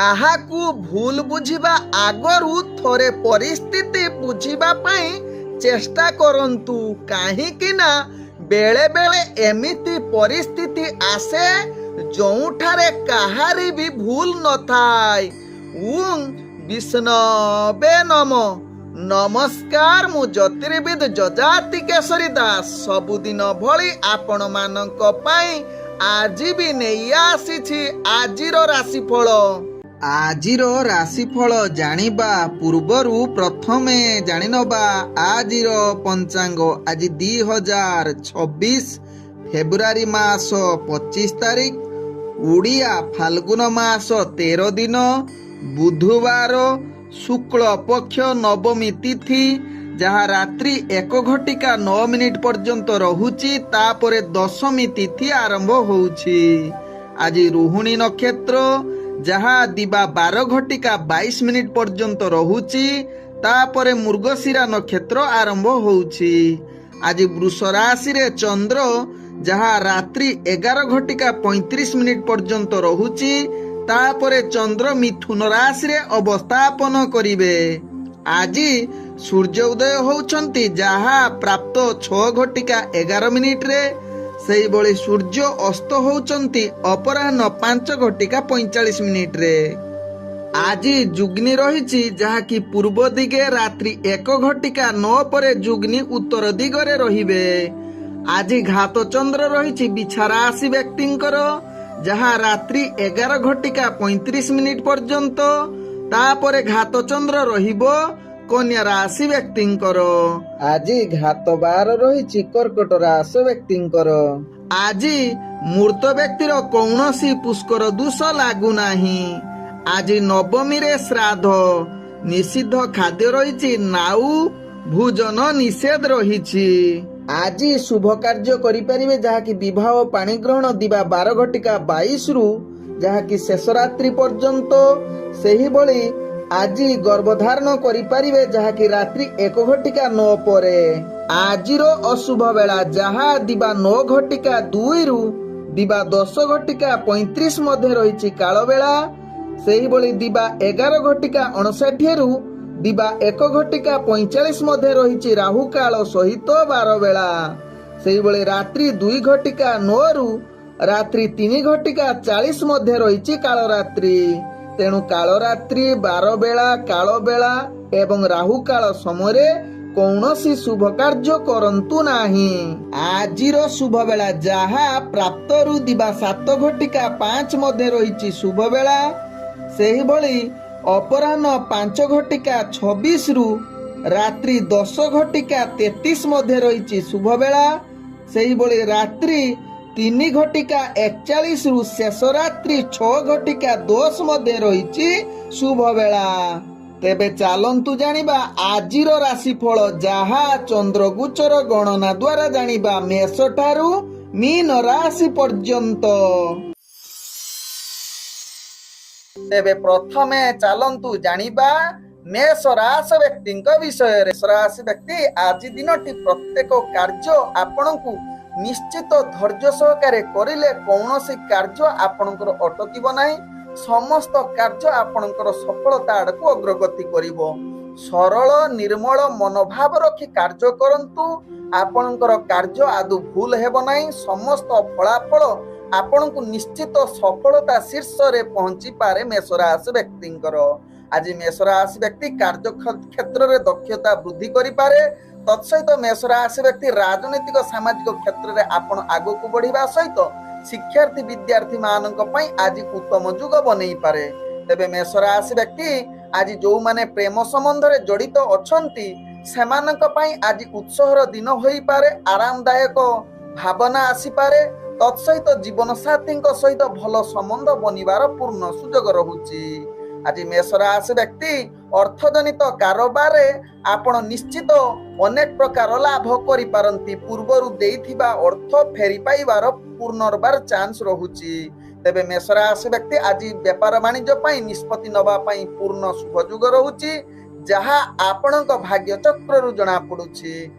କାହାକୁ ଭୁଲ ବୁଝିବା ଆଗରୁ ଥରେ ପରିସ୍ଥିତି ବୁଝିବା ପାଇଁ ଚେଷ୍ଟା କରନ୍ତୁ। କାହିଁକି ନା ବେଳେ ବେଳେ ଏମିତି ପରିସ୍ଥିତି ଆସେ ଯେଉଁଠାରେ କାହାରି ବି ଭୁଲ ନଥାଏ। ବିଷ୍ଣବେ ନମ। ନମସ୍କାର, ମୁଁ ଜ୍ୟୋତିର୍ବିଦ ଯଜାତି କେଶରୀ ଦାସ ସବୁଦିନ ଭଳି ଆପଣମାନଙ୍କ ପାଇଁ ଆଜି ବି ନେଇ ଆସିଛି ଆଜିର ରାଶିଫଳ। ଆଜିର ରାଶିଫଳ ଜାଣିବା ପୂର୍ବରୁ ପ୍ରଥମେ ଜାଣିନେବା ଆଜିର ପଞ୍ଚାଙ୍ଗ। ଆଜି 2026 ଫେବୃଆରୀ ମାସ 25 ତାରିଖ, ଓଡ଼ିଆ ଫାଲ୍ଗୁନ ମାସ 13 ଦିନ, ବୁଧବାର, ଶୁକ୍ଳ ପକ୍ଷ ନବମୀ ତିଥି, ଯାହା ରାତ୍ରି 1:09 ପର୍ଯ୍ୟନ୍ତ ରହୁଛି। ତାପରେ ଦଶମୀ ତିଥି ଆରମ୍ଭ ହେଉଛି। ଆଜି ରୋହିଣୀ ନକ୍ଷତ୍ର, ଯାହା ଦିବା 12:22 ପର୍ଯ୍ୟନ୍ତ ରହୁଛି। ତାପରେ ମୃଗଶିରା ନକ୍ଷତ୍ର ଆରମ୍ଭ ହେଉଛି। ଆଜି ବୃଷ ରାଶିରେ ଚନ୍ଦ୍ର, ଯାହା ରାତ୍ରି 11:35 ପର୍ଯ୍ୟନ୍ତ ରହୁଛି। ତାପରେ ଚନ୍ଦ୍ର ମିଥୁନ ରାଶିରେ ଅବସ୍ଥାପନ କରିବେ। ଆଜି ସୂର୍ଯ୍ୟ ଉଦୟ ହେଉଛନ୍ତି, ଯାହା ପ୍ରାପ୍ତ 6:11 ସେହିଭଳି ସୂର୍ଯ୍ୟ ଅସ୍ତ ହେଉଛନ୍ତି ଅପରାହ୍ନ 5:45। ଆଜି ଯୁଗ୍ନି ରହିଛି, ଯାହାକି ପୂର୍ବ ଦିଗେ ରାତ୍ରି 1:09 ପରେ ଯୁଗ୍ନି ଉତ୍ତର ଦିଗରେ ରହିବେ। ଆଜି ଘାତ ଚନ୍ଦ୍ର ରହିଛି ବିଛା ରାଶି ବ୍ୟକ୍ତିଙ୍କର, ଯାହା ରାତ୍ରି 11:35 ପର୍ଯ୍ୟନ୍ତ। ତାପରେ ଘାତ ଚନ୍ଦ୍ର ରହିବ କନ୍ୟା ରାଶି ବ୍ୟକ୍ତିଙ୍କର। ଆଜି ଘାତ ବାର ରହିଛି କର୍କଟ ରାଶି ବ୍ୟକ୍ତିଙ୍କର। ଆଜି ମୃତ ବ୍ୟକ୍ତିର କୌଣସି ପୁଷ୍କର ଦୋଷ ଲାଗୁନାହିଁ। ଆଜି ନବମୀରେ ଶ୍ରାଦ୍ଧ। ନିଷିଦ୍ଧ ଖାଦ୍ୟ ରହିଛି, ନାଉ ଭୋଜନ ନିଷେଧ ରହିଛି। ଆଜି ଶୁଭ କାର୍ଯ୍ୟ କରିପାରିବେ, ଯାହାକି ବିବାହ ପାଣି ଗ୍ରହଣ ଦିବା 12:22 ଯାହାକି ଶେଷ ରାତ୍ରି ପର୍ଯ୍ୟନ୍ତ। ସେହିଭଳି ଆଜି ଗର୍ଭଧାରଣ କରିପାରିବେ, ଯାହାକି ରାତ୍ରି 1:09 ପରେ। ଆଜିର ଅଶୁଭ ବେଳା, ଯାହା ଦିବା 9:02 ଦିବା 10:35 ମଧ୍ୟ ରହିଛି କାଳବେଳା। ସେହିଭଳି ଦିବା 11:59 ଦିବା 1:45 ମଧ୍ୟ ରହିଛି ରାହୁ କାଳ ସହିତ 12 ବେଳା। ସେହିଭଳି ରାତ୍ରି 2:09 ରାତ୍ରି 3:40 ମଧ୍ୟ ରହିଛି କାଳରାତ୍ରି। ତେଣୁ କାଳରାତ୍ରି, 12 ବେଳା, କାଳବେଳା ଏବଂ ରାହୁ କାଳ ସମୟରେ କୌଣସି ଶୁଭ କାର୍ଯ୍ୟ କରନ୍ତୁ ନାହିଁ। ଆଜିର ଶୁଭ ବେଳା, ଯାହା ପ୍ରାପ୍ତରୁ ଦିବା 7:05 ମଧ୍ୟ ରହିଛି ଶୁଭ ବେଳା। ସେହିଭଳି ଅପରାହ୍ନ 5:26 ରାତ୍ରି 10:33 ମଧ୍ୟ ରହିଛି ଶୁଭ ବେଳା। ସେହିଭଳି ରାତ୍ରି 3:41 ଶେଷ ରାତ୍ରି 6:10 ମଧ୍ୟ ରହିଛି ଶୁଭ ବେଳା। ତେବେ ଚାଲନ୍ତୁ ଜାଣିବା ଆଜିର ରାଶିଫଳ, ଯାହା ଚନ୍ଦ୍ରଗୋଚର ଗଣନା ଦ୍ୱାରା ଜାଣିବା ମେଷ ଠାରୁ ମୀନ ରାଶି ପର୍ଯ୍ୟନ୍ତ। ତେବେ ପ୍ରଥମେ ଚାଲନ୍ତୁ ଜାଣିବା ମେଷ ରାଶି ବ୍ୟକ୍ତିଙ୍କ ବିଷୟରେ। ମେଷ ରାଶି ବ୍ୟକ୍ତି, ଆଜି ଦିନଟି ପ୍ରତ୍ୟେକ କାର୍ଯ୍ୟ ଆପଣଙ୍କୁ ନିଶ୍ଚିତ ଧୈର୍ଯ୍ୟ ସହକାରେ କରିଲେ କୌଣସି କାର୍ଯ୍ୟ ଆପଣଙ୍କର ଅଟକିବ ନାହିଁ। ସମସ୍ତ କାର୍ଯ୍ୟ ଆପଣଙ୍କର ସଫଳତା ଆଡ଼କୁ ଅଗ୍ରଗତି କରିବ। ସରଳ ନିର୍ମଳ ମନୋଭାବ ରଖି କାର୍ଯ୍ୟ କରନ୍ତୁ। ଆପଣଙ୍କର କାର୍ଯ୍ୟ ଆଦୌ ଭୁଲ ହେବ ନାହିଁ। ସମସ୍ତ ଫଳାଫଳ ଆପଣଙ୍କୁ ନିଶ୍ଚିତ ସଫଳତା ଶୀର୍ଷରେ ପହଞ୍ଚି ପାରେ ମେଷ ରାଶି ବ୍ୟକ୍ତିଙ୍କର। ଆଜି ମେଷ ରାଶି ବ୍ୟକ୍ତି କାର୍ଯ୍ୟ କ୍ଷେତ୍ରରେ ଦକ୍ଷତା ବୃଦ୍ଧି କରିପାରେ। ତତ୍ସହିତ ମେଷ ରାଶି ବ୍ୟକ୍ତି ରାଜନୈତିକ ସାମାଜିକ କ୍ଷେତ୍ରରେ ଆପଣ ଆଗକୁ ବଢିବା ସହିତ ଶିକ୍ଷାର୍ଥୀ ବିଦ୍ୟାର୍ଥୀ ମାନଙ୍କ ପାଇଁ ଆଜି ଉତ୍ତମ ଯୁଗ ବନେଇପାରେ। ତେବେ ମେଷ ରାଶି ବ୍ୟକ୍ତି, ଆଜି ଯେଉଁମାନେ ପ୍ରେମ ସମ୍ବନ୍ଧରେ ଜଡ଼ିତ ଅଛନ୍ତି ସେମାନଙ୍କ ପାଇଁ ଆଜି ଉତ୍ସବର ଦିନ ହୋଇପାରେ। ଆରାମଦାୟକ ଭାବନା ଆସିପାରେ। ତତ୍ସହିତ ଜୀବନ ସାଥୀଙ୍କ ସହିତ ଭଲ ସମ୍ବନ୍ଧ ବନିବାର ପୂର୍ଣ୍ଣ ସୁଯୋଗ ରହୁଛି। ଆଜି ମେଷ ରାଶି ବ୍ୟକ୍ତି, ଅର୍ଥଜନିତ କାରବାରରେ ଆପଣ ନିଶ୍ଚିତ ଅନେକ ପ୍ରକାର ଲାଭ କରିପାରନ୍ତି। ପୂର୍ବରୁ ଦେଇଥିବା ଅର୍ଥ ଫେରି ପାଇବାର ପୁନର୍ବାର ଚାନ୍ସ ରହୁଛି। ତେବେ ମେଷ ରାଶି ବ୍ୟକ୍ତି, ଆଜି ବେପାର ବାଣିଜ୍ୟ ପାଇଁ ନିଷ୍ପତ୍ତି ନେବା ପାଇଁ ପୂର୍ଣ୍ଣ ଶୁଭ ଯୁଗ ରହୁଛି, ଯାହା ଆପଣଙ୍କ ଭାଗ୍ୟ ଚକ୍ରରୁ ଜଣା ପଡୁଛି।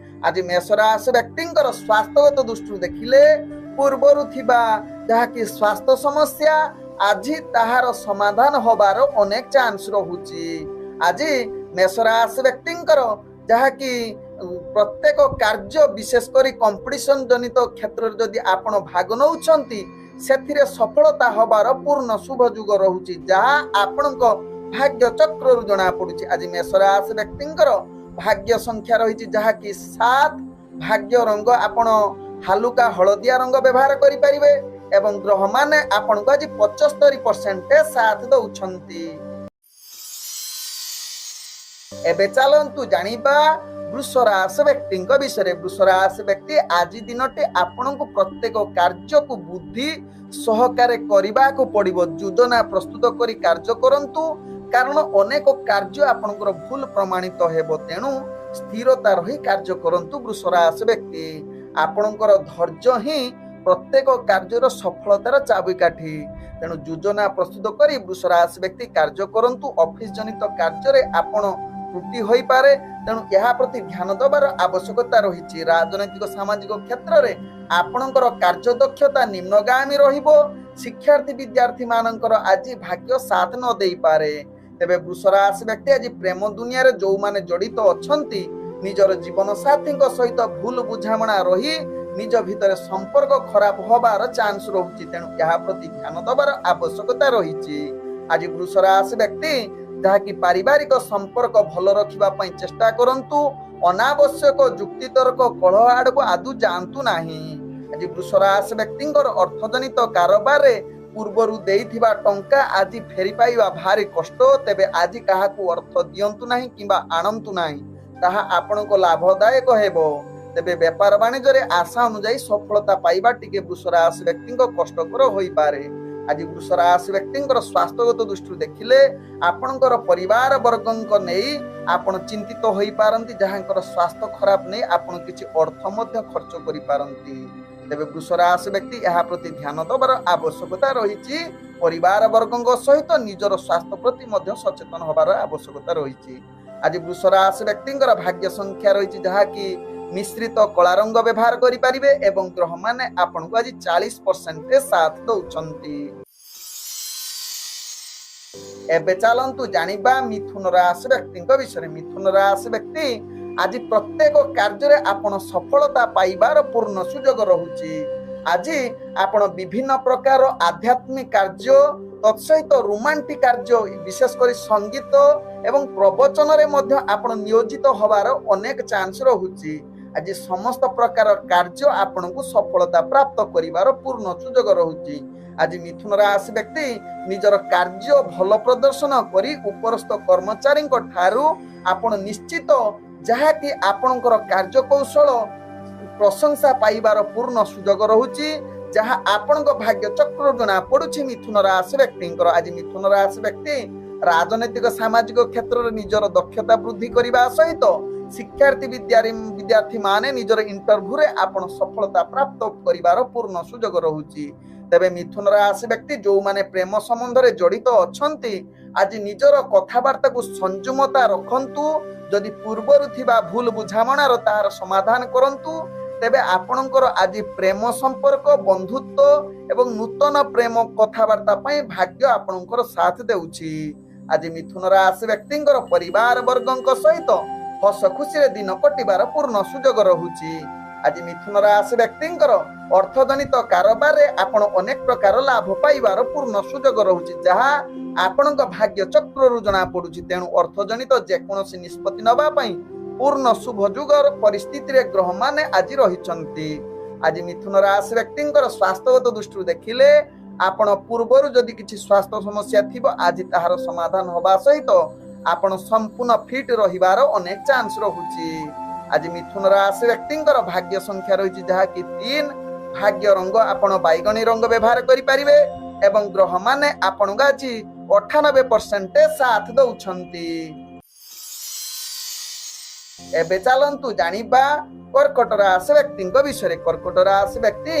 ଆଜି ମେଷ ରାଶି ବ୍ୟକ୍ତିଙ୍କର ସ୍ୱାସ୍ଥ୍ୟଗତ ଦୃଷ୍ଟିରୁ ଦେଖିଲେ ପୂର୍ବରୁ ଥିବା ଯାହାକି ସ୍ୱାସ୍ଥ୍ୟ ସମସ୍ୟା ଆଜି ତାହାର ସମାଧାନ ହବାର ଅନେକ ଚାନ୍ସ ରହୁଛି। ଆଜି ମେଷ ରାଶି ବ୍ୟକ୍ତିଙ୍କର ଯାହାକି ପ୍ରତ୍ୟେକ କାର୍ଯ୍ୟ ବିଶେଷ କରି କମ୍ପିଟିସନ ଜନିତ କ୍ଷେତ୍ରରେ ଯଦି ଆପଣ ଭାଗ ନେଉଛନ୍ତି ସେଥିରେ ସଫଳତା ହବାର ପୂର୍ଣ୍ଣ ଶୁଭ ଯୁଗ ରହୁଛି, ଯାହା ଆପଣଙ୍କ ଭାଗ୍ୟ ଚକ୍ରରୁ ଜଣା ପଡୁଛି। ଆଜି ମେଷ ରାଶି ବ୍ୟକ୍ତିଙ୍କର ଭାଗ୍ୟ ସଂଖ୍ୟା ରହିଛି ଯାହାକି 7। ଭାଗ୍ୟ ରଙ୍ଗ ଆପଣ ହାଲୁକା ହଳଦିଆ ରଙ୍ଗ ବ୍ୟବହାର କରିପାରିବେ ଏବଂ ଗ୍ରହମାନେ ଆପଣଙ୍କୁ ଆଜି 75% ସାଥ ଦଉଛନ୍ତି। ଏବେ ଚାଲନ୍ତୁ ଜାଣିବା ବୃଷ ରାଶି ବ୍ୟକ୍ତିଙ୍କ ବିଷୟରେ। ବୃଷ ରାଶି ବ୍ୟକ୍ତି ଆଜି ଦିନଟି ଆପଣଙ୍କୁ ପ୍ରତ୍ୟେକ କାର୍ଯ୍ୟକୁ ବୁଦ୍ଧି ସହକାରେ କରିବାକୁ ପଡିବ। ଯୋଜନା ପ୍ରସ୍ତୁତ କରି କାର୍ଯ୍ୟ କରନ୍ତୁ, କାରଣ ଅନେକ କାର୍ଯ୍ୟ ଆପଣଙ୍କର ଭୁଲ ପ୍ରମାଣିତ ହେବ। ତେଣୁ ସ୍ଥିରତା ରହି କାର୍ଯ୍ୟ କରନ୍ତୁ ବୃଷ ରାଶି ବ୍ୟକ୍ତି। ଆପଣଙ୍କର ଧୈର୍ଯ୍ୟ ହିଁ ପ୍ରତ୍ୟେକ କାର୍ଯ୍ୟର ସଫଳତାର ଚାବିକାଠି। ତେଣୁ ଯୋଜନା ପ୍ରସ୍ତୁତ କରି ବୃଷ ରାଶି ବ୍ୟକ୍ତି କାର୍ଯ୍ୟ କରନ୍ତୁ। ଅଫିସ ଜନିତ କାର୍ଯ୍ୟରେ ଆପଣ ତ୍ରୁଟି ହୋଇପାରେ, ତେଣୁ ଏହା ପ୍ରତି ଧ୍ୟାନ ଦେବାର ଆବଶ୍ୟକତା ରହିଛି। ରାଜନୈତିକ ସାମାଜିକ କ୍ଷେତ୍ରରେ ଆପଣଙ୍କର କାର୍ଯ୍ୟ ଦକ୍ଷତା ନିମ୍ନଗାମୀ ରହିବ। ଶିକ୍ଷାର୍ଥୀ ବିଦ୍ୟାର୍ଥୀ ମାନଙ୍କର ଆଜି ଭାଗ୍ୟ ସାଥ ନ ଦେଇପାରେ। ତେବେ ବୃଷ ରାଶି ବ୍ୟକ୍ତି ଆଜି ପ୍ରେମ ଦୁନିଆରେ ଯୋଉମାନେ ଜଡିତ ଅଛନ୍ତି ନିଜର ଜୀବନ ସାଥୀଙ୍କ ସହିତ ଭୁଲ ବୁଝାମଣା ରହି ନିଜ ଭିତରେ ସମ୍ପର୍କ ଖରାପ ହବାର ଚାନ୍ସ ରହୁଛି। ତେଣୁ ଏହା ପ୍ରତି ଧ୍ୟାନ ଦେବାର ଆବଶ୍ୟକତା ରହିଛି। ଆଜି ବୃଷ ରାଶି ବ୍ୟକ୍ତି ଯାହାକି ପାରିବାରିକ ସମ୍ପର୍କ ଭଲ ରଖିବା ପାଇଁ ଚେଷ୍ଟା କରନ୍ତୁ। ଅନାବଶ୍ୟକ ଯୁକ୍ତିତର୍କ କଳହ ଆଡକୁ ଆଦୌ ଯାଆନ୍ତୁ ନାହିଁ। ଆଜି ବୃଷ ରାଶି ବ୍ୟକ୍ତିଙ୍କର ଅର୍ଥଜନିତ କାରବାରରେ ପୂର୍ବରୁ ଦେଇଥିବା ଟଙ୍କା ଆଜି ଫେରି ପାଇବା ଭାରି କଷ୍ଟ। ତେବେ ଆଜି କାହାକୁ ଅର୍ଥ ଦିଅନ୍ତୁ ନାହିଁ କିମ୍ବା ଆଣନ୍ତୁ ନାହିଁ, ତାହା ଆପଣଙ୍କ ଲାଭଦାୟକ ହେବ। ତେବେ ବେପାର ବାଣିଜ୍ୟରେ ଆଶା ଅନୁଯାୟୀ ସଫଳତା ପାଇବା ଟିକେ ବୃଷ ରାଶି ବ୍ୟକ୍ତିଙ୍କ କଷ୍ଟକର ହୋଇପାରେ। ଆଜି ବୃଷ ରାଶି ବ୍ୟକ୍ତିଙ୍କର ସ୍ୱାସ୍ଥ୍ୟଗତ ଦୃଷ୍ଟିରୁ ଦେଖିଲେ ଆପଣଙ୍କର ପରିବାର ବର୍ଗଙ୍କ ନେଇ ଆପଣ ଚିନ୍ତିତ ହୋଇପାରନ୍ତି, ଯାହାଙ୍କର ସ୍ୱାସ୍ଥ୍ୟ ଖରାପ ନେଇ ଆପଣ କିଛି ଅର୍ଥ ମଧ୍ୟ ଖର୍ଚ୍ଚ କରିପାରନ୍ତି। ତେବେ ବୃଷ ରାଶି ବ୍ୟକ୍ତି ଏହା ପ୍ରତି ଧ୍ୟାନ ଦେବାର ଆବଶ୍ୟକତା ରହିଛି। ପରିବାର ବର୍ଗଙ୍କ ସହିତ ନିଜର ସ୍ୱାସ୍ଥ୍ୟ ପ୍ରତି ମଧ୍ୟ ସଚେତନ ହେବାର ଆବଶ୍ୟକତା ରହିଛି। ଆଜି ବୃଷ ରାଶି ବ୍ୟକ୍ତିଙ୍କର ଭାଗ୍ୟ ସଂଖ୍ୟା ରହିଛି ଯାହାକି ମିଶ୍ରିତ କଳା ରଙ୍ଗ ବ୍ୟବହାର କରିପାରିବେ ଏବଂ ଗ୍ରହମାନେ ଆପଣଙ୍କୁ ଆଜି 40% ସାଥ ଦଉଛନ୍ତି। ଏବେ ଚାଲନ୍ତୁ ଜାଣିବା ମିଥୁନ ରାଶି ବ୍ୟକ୍ତିଙ୍କ ବିଷୟରେ। ମିଥୁନ ରାଶି ବ୍ୟକ୍ତି ଆଜି ପ୍ରତ୍ୟେକ କାର୍ଯ୍ୟରେ ଆପଣ ସଫଳତା ପାଇବାର ପୂର୍ଣ୍ଣ ସୁଯୋଗ ରହୁଛି। ଆଜି ଆପଣ ବିଭିନ୍ନ ପ୍ରକାର ଆଧ୍ୟାତ୍ମିକ କାର୍ଯ୍ୟ ତତ୍ସହିତ ରୋମାଣ୍ଟିକ କାର୍ଯ୍ୟ ବିଶେଷ କରି ସଙ୍ଗୀତ ଏବଂ ପ୍ରବଚନରେ ମଧ୍ୟ ଆପଣ ନିୟୋଜିତ ହେବାର ଅନେକ ଚାନ୍ସ ରହୁଛି। ଆଜି ସମସ୍ତ ପ୍ରକାର କାର୍ଯ୍ୟ ଆପଣଙ୍କୁ ସଫଳତା ପ୍ରାପ୍ତ କରିବାର ପୂର୍ଣ୍ଣ ସୁଯୋଗ ରହୁଛି। ଆଜି ମିଥୁନ ରାଶି ବ୍ୟକ୍ତି ନିଜର କାର୍ଯ୍ୟ ଭଲ ପ୍ରଦର୍ଶନ କରି ଉପରସ୍ଥ କର୍ମଚାରୀଙ୍କ ଠାରୁ ଆପଣ ନିଶ୍ଚିତ ଯାହାକି ଆପଣଙ୍କର କାର୍ଯ୍ୟ କୌଶଳ ପ୍ରଶଂସା ପାଇବାର ପୂର୍ଣ୍ଣ ସୁଯୋଗ ରହୁଛି, ଯାହା ଆପଣଙ୍କ ଭାଗ୍ୟ ଚକ୍ର ଜଣା ପଡୁଛି ମିଥୁନ ରାଶି ବ୍ୟକ୍ତିଙ୍କର। ଆଜି ମିଥୁନ ରାଶି ବ୍ୟକ୍ତି ରାଜନୈତିକ ସାମାଜିକ କ୍ଷେତ୍ରରେ ନିଜର ଦକ୍ଷତା ବୃଦ୍ଧି କରିବା ସହିତ ଶିକ୍ଷାର୍ଥୀ ବିଦ୍ୟାର୍ଥୀ ମାନେ ନିଜର ଇଣ୍ଟରଭ୍ୟୁରେ ଆପଣ ସଫଳତା ପ୍ରାପ୍ତ କରିବାର ପୂର୍ଣ୍ଣ ସୁଯୋଗ ରହୁଛି। ତେବେ ମିଥୁନ ରାଶି ବ୍ୟକ୍ତି ଯୋଉମାନେ ପ୍ରେମ ସମ୍ବନ୍ଧରେ ଜଡିତ ଅଛନ୍ତି ଆଜି ନିଜର କଥାବାର୍ତ୍ତାକୁ ସଂଯମତା ରଖନ୍ତୁ। ଯଦି ପୂର୍ବରୁ ଥିବା ଭୁଲ ବୁଝାମଣାର ତାହାର ସମାଧାନ କରନ୍ତୁ। ତେବେ ଆପଣଙ୍କର ଆଜି ପ୍ରେମ ସମ୍ପର୍କ ବନ୍ଧୁତ୍ୱ ଏବଂ ନୂତନ ପ୍ରେମ କଥାବାର୍ତ୍ତା ପାଇଁ ଭାଗ୍ୟ ଆପଣଙ୍କର ସାଥ ଦେଉଛି। ଆଜି ମିଥୁନ ରାଶି ବ୍ୟକ୍ତିଙ୍କର ପରିବାର ବର୍ଗଙ୍କ ସହିତ ହସ ଖୁସିରେ ଦିନ କଟିବାର ପୂର୍ଣ୍ଣ ସୁଯୋଗ ରହୁଛି। ଆଜି ମିଥୁନ ରାଶି ବ୍ୟକ୍ତିଙ୍କର ଅର୍ଥଜନିତ କାରବାରରେ ଆପଣ ଅନେକ ପ୍ରକାର ଲାଭ ପାଇବାର ପୂର୍ଣ୍ଣ ସୁଯୋଗ ରହୁଛି, ଯାହା ଆପଣଙ୍କ ଭାଗ୍ୟ ଚକ୍ରରୁ ଜଣା ପଡୁଛି। ତେଣୁ ଅର୍ଥଜନିତ ଯେକୌଣସି ନିଷ୍ପତ୍ତି ନେବା ପାଇଁ ପୂର୍ଣ୍ଣ ଶୁଭ ଯୁଗର ପରିସ୍ଥିତିରେ ଗ୍ରହମାନେ ଆଜି ରହିଛନ୍ତି। ଆଜି ମିଥୁନ ରାଶି ବ୍ୟକ୍ତିଙ୍କର ସ୍ୱାସ୍ଥ୍ୟଗତ ଦୃଷ୍ଟିରୁ ଦେଖିଲେ ଆପଣ ପୂର୍ବରୁ ଯଦି କିଛି ସ୍ୱାସ୍ଥ୍ୟ ସମସ୍ୟା ଥିବ ଆଜି ତାହାର ସମାଧାନ ହେବା ସହିତ ଆପଣ ସମ୍ପୂର୍ଣ୍ଣ ଫିଟ୍ ରହିବାର ଅନେକ ଚାନ୍ସ ରହୁଛି। ଆଜି ମିଥୁନ ରାଶି ବ୍ୟକ୍ତିଙ୍କର ଭାଗ୍ୟ ସଂଖ୍ୟା ରହିଛି ଯାହାକି 3। ଭାଗ୍ୟ ରଙ୍ଗ ଆପଣ ବାଇଗଣୀ ରଙ୍ଗ ବ୍ୟବହାର କରିପାରିବେ ଏବଂ ଗ୍ରହମାନେ ଆପଣଙ୍କୁ ଆଜି 98% ସାଥ ଦଉଛନ୍ତି। ଏବେ ଚାଲନ୍ତୁ ଜାଣିବା କର୍କଟ ରାଶି ବ୍ୟକ୍ତିଙ୍କ ବିଷୟରେ। କର୍କଟ ରାଶି ବ୍ୟକ୍ତି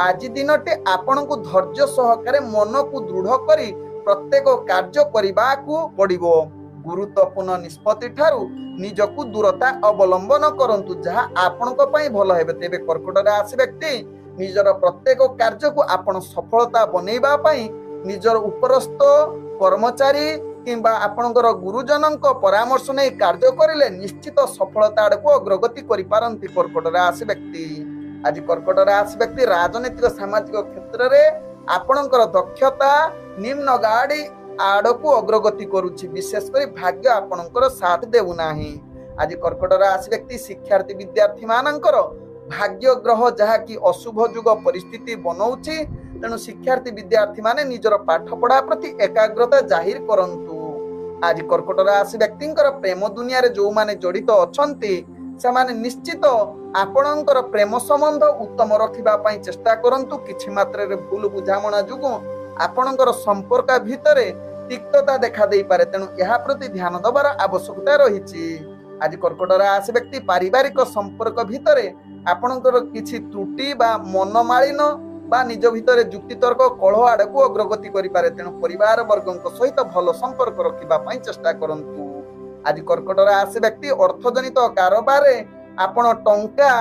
ଆଜି ଦିନଟି ଆପଣଙ୍କୁ ଧୈର୍ଯ୍ୟ ସହକାରେ ମନକୁ ଦୃଢ କରି ପ୍ରତ୍ୟେକ କାର୍ଯ୍ୟ କରିବାକୁ ପଡିବ। ଗୁରୁତ୍ୱପୂର୍ଣ୍ଣ ନିଷ୍ପତ୍ତି ଠାରୁ ନିଜକୁ ଦୂରତା ଅବଲମ୍ବନ କରନ୍ତୁ, ଯାହା ଆପଣଙ୍କ ପାଇଁ ଭଲ ହେବ। ତେବେ କର୍କଟ ରାଶି ବ୍ୟକ୍ତି ନିଜର ପ୍ରତ୍ୟେକ କାର୍ଯ୍ୟକୁ ଆପଣ ସଫଳତା ବନେଇବା ପାଇଁ ନିଜର ଉପରସ୍ଥ କର୍ମଚାରୀ କିମ୍ବା ଆପଣଙ୍କର ଗୁରୁଜନଙ୍କ ପରାମର୍ଶ ନେଇ କାର୍ଯ୍ୟ କରିଲେ ନିଶ୍ଚିତ ସଫଳତା ଆଡ଼କୁ ଅଗ୍ରଗତି କରିପାରନ୍ତି କର୍କଟ ରାଶି ବ୍ୟକ୍ତି। ଆଜି କର୍କଟ ରାଶି ବ୍ୟକ୍ତି ରାଜନୈତିକ ସାମାଜିକ କ୍ଷେତ୍ରରେ ଆପଣଙ୍କର ଦକ୍ଷତା ନିମ୍ନ ଗାଡ଼ି ଆଡ଼କୁ ଅଗ୍ରଗତି କରୁଛି। ବିଶେଷ କରି ଭାଗ୍ୟ ଆପଣଙ୍କର ସାଥ ଦେଉନାହିଁ। ଆଜି କର୍କଟ ରାଶି ବ୍ୟକ୍ତି ଶିକ୍ଷାର୍ଥୀ ବିଦ୍ୟାର୍ଥୀ ମାନଙ୍କର ଭାଗ୍ୟ ଗ୍ରହ ଯାହାକି ଅଶୁଭ ଯୁଗ ପରିସ୍ଥିତି ବନଉଛି। ତେଣୁ ଶିକ୍ଷାର୍ଥୀ ବିଦ୍ୟାର୍ଥୀ ମାନେ ନିଜର ପାଠ ପଢା ପ୍ରତି ଏକାଗ୍ରତା ଜାହିର କରନ୍ତୁ। ଆଜି କର୍କଟ ରାଶି ବ୍ୟକ୍ତିଙ୍କର ପ୍ରେମ ଦୁନିଆରେ ଯୋଉମାନେ ଜଡିତ ଅଛନ୍ତି ସେମାନେ ନିଶ୍ଚିତ ଆପଣଙ୍କର ପ୍ରେମ ସମ୍ବନ୍ଧ ଉତ୍ତମ ରଖିବା ପାଇଁ ଚେଷ୍ଟା କରନ୍ତୁ। କିଛି ମାତ୍ରାରେ ଭୁଲ ବୁଝାମଣା ଯୋଗୁଁ ଆପଣଙ୍କର ସମ୍ପର୍କ ଭିତରେ ତିକ୍ତତା ଦେଖା ଦେଇପାରେ। ତେଣୁ ଏହା ପ୍ରତି ଧ୍ୟାନ ଦେବାର ଆବଶ୍ୟକତା ରହିଛି। ଆଜି କର୍କଟ ରାଶି ବ୍ୟକ୍ତି ପାରିବାରିକ ସମ୍ପର୍କ ଭିତରେ ଆପଣଙ୍କର କିଛି ତ୍ରୁଟି ବା ମନମାଳିନ ବା ନିଜ ଭିତରେ ଯୁକ୍ତିତର୍କ କଳହ ଆଡ଼କୁ ଅଗ୍ରଗତି କରିପାରେ। ତେଣୁ ପରିବାର ବର୍ଗଙ୍କ ସହିତ ଭଲ ସମ୍ପର୍କ ରଖିବା ପାଇଁ ଚେଷ୍ଟା କରନ୍ତୁ। ଆଜି କର୍କଟ ରାଶି ବ୍ୟକ୍ତି ଅର୍ଥଜନିତ କାରବାରରେ ଆପଣ ଟଙ୍କା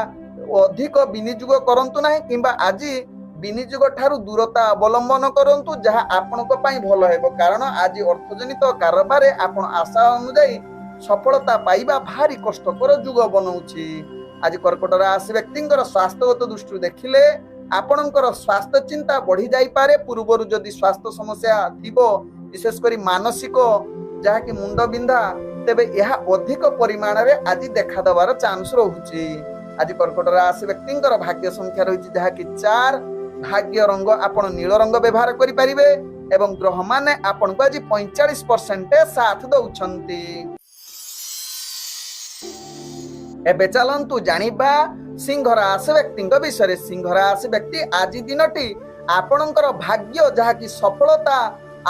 ଅଧିକ ବିନିଯୋଗ କରନ୍ତୁ ନାହିଁ କିମ୍ବା ଆଜି ବିନିଯୋଗ ଠାରୁ ଦୂରତା ଅବଲମ୍ବନ କରନ୍ତୁ, ଯାହା ଆପଣଙ୍କ ପାଇଁ ଭଲ ହେବ। କାରଣ ଆଜି ଅର୍ଥଜନିତ କାରବାରରେ ଆପଣ ଆଶା ଅନୁଯାୟୀ ସଫଳତା ପାଇବା ଭାରି କଷ୍ଟକର ଯୁଗ ବନଉଛି। ଆଜି କର୍କଟ ରାଶି ବ୍ୟକ୍ତିଙ୍କର ସ୍ୱାସ୍ଥ୍ୟଗତ ଦୃଷ୍ଟିରୁ ଦେଖିଲେ ଆପଣଙ୍କର ସ୍ୱାସ୍ଥ୍ୟ ଚିନ୍ତା ବଢି ଯାଇପାରେ। ପୂର୍ବରୁ ଯଦି ସ୍ୱାସ୍ଥ୍ୟ ସମସ୍ୟା ଥିବ, ବିଶେଷ କରି ମାନସିକ ଯାହାକି ମୁଣ୍ଡ ବିନ୍ଧା, ତେବେ ଏହା ଅଧିକ ପରିମାଣରେ ଆଜି ଦେଖାଦେବାର ଚାନ୍ସ ରହୁଛି। ଆଜି କର୍କଟ ରାଶି ବ୍ୟକ୍ତିଙ୍କର ଭାଗ୍ୟ ସଂଖ୍ୟା ରହିଛି ଯାହାକି 4। ଭାଗ୍ୟ ରଙ୍ଗ ଆପଣ ନୀଳ ରଙ୍ଗ ବ୍ୟବହାର କରିପାରିବେ ଏବଂ ଗ୍ରହମାନେ ଆପଣଙ୍କୁ ଆଜି 45% ସାଥ ଦଉଛନ୍ତି। ଏବେ ଚାଲନ୍ତୁ ଜାଣିବା ସିଂହ ରାଶି ବ୍ୟକ୍ତିଙ୍କ ବିଷୟରେ। ସିଂହ ରାଶି ବ୍ୟକ୍ତି ଆଜି ଦିନଟି ଆପଣଙ୍କର ଭାଗ୍ୟ ଯାହାକି ସଫଳତା